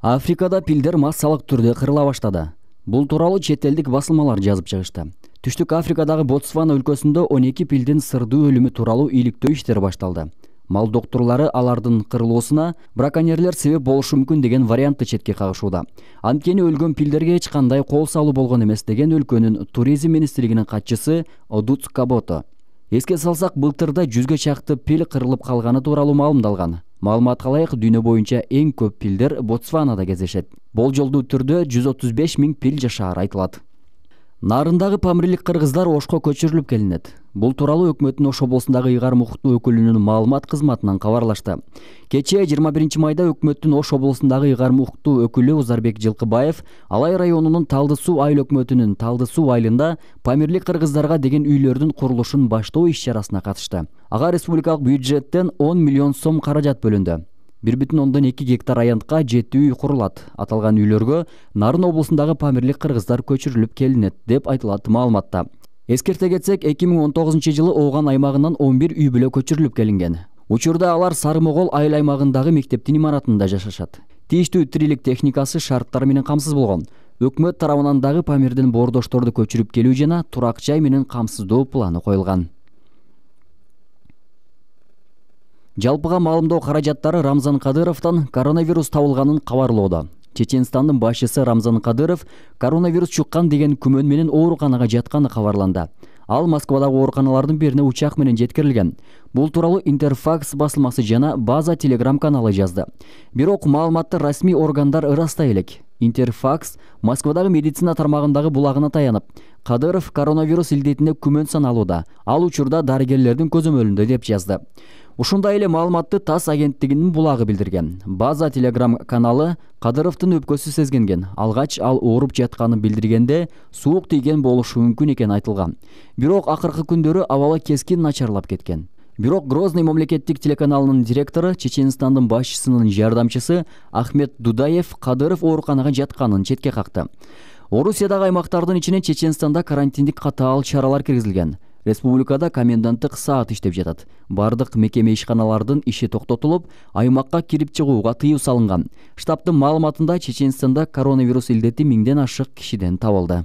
Африкада пилдер массалык түрдө кырыла баштады. Бул тууралуу чет элдик басылмалар жазып чыгышты. Түштүк Африкадагы Ботсвана өлкөсүндө 12 пилдин сырдуу өлүмү тууралуу иликтөө иштери башталды. Мал доктурлары алардын кырылуусуна браконьерлер себеп болушу мүмкүн деген вариантты четке кагышууда. Анткени өлгөн пилдерге эч кандай кол салуу болгон эмес деген өлкөнүн туризм министрлигинин катчысы Одуц Кабото. Эске салсак, былтырда 100ге чакты пил кырылып калганы тууралуу маалымдалган. Маалыматка ылайык, дүйнө боюнча эң көп пилдер Ботсванада кездешет. Болжолдуу түрдө 135 000 пил жашаары айтылат. Нарындагы памирлик кыргыздар Ошко көчүрүлүп келинет. Бул тууралуу өкмөттүн Ош облусундагы ыйгарым укуктуу өкүлүнүн маалымат кызматынан кабарлашты. Кечээ 21 майда өкмөттүн Ош облусундагы ыйгарым укуктуу өкүлү Узарбек Жылкыбаев Алай районунун Талды суу айыл өкмөтүнүн Талды суу айылында памирлик кыргыздарга деген үйлөрдүн курулушун баштоо иш-чарасына катышты. Ага республикалык бюджеттен 10 миллион сом каражат бөлүндү. 1,2 гектар аянтка 7 үй курулат. Аталган үйлөргө Нарын облусундагы памирлик кыргыздар көчүрүлүп келинет деп айтылат маалыматта. Эскерте кетсек, 2019 жылы Ооган аймагынан 11 үй бүлө көчүрүлүп келинген. Учурда алар Сары-Могол айыл аймагындагы мектептин имаратында жашашат. Тийиштүү тирилик техникасы шарттары менен камсыз болгон. Өкмөт тарабынан дагы памирден боордошторду көчүрүп келүү жана турак жай менен камсыздоо планы коюлган. Жалпыга маалымдоо каражаттары Рамзан Кадыровдон коронавирус табылганын кабарлоодо. Чеченстандын башчысы Рамзан Кадыров коронавирус чуккан деген күмөн менен ооруканага жатканы кабарланды. Ал Москвадагы ооруканалардын бирине учак менен жеткирилген. Бул тууралуу Интерфакс басылмасы жана База Телеграм каналы жазды. Бирок маалыматты расмий органдар ырастай элек. Интерфакс Москвадагы медицина тармагындагы булагына таянып, Кадыров коронавирус илдетине күмөн саналууда. Ал учурда дарыгерлердин көзөмөлүндө деп жазды. Ушундай эле маалыматты ТАСС агенттигинин булагы билдирген. База Телеграм каналы Кадыровдун өпкөсү сезгенген. Алгач ал ооруп жатканын билдиргенде суук тийген болушу мүмкүн экени айтылган. Бирок акыркы күндөрү абалы кескин начарлап кеткен. Бирок Грозный мамлекеттик телеканалынын директору, Чеченстандын башчысынын жардамчысы Ахмет Дудаев Кадыров ооруканага жатканын четке какты. Орусиядагы аймактардын ичине Чеченстанда карантиндик катаал чаралар киргизилген. Республикада коменданттык саат иштеп жатат. Бардык мекеме ишканалардын иши токтотулуп, аймакка кирип чыгууга тыюу салынган. Штабтын маалыматында Чеченстанда коронавирус илдети 1000ден ашык кишиден табылды.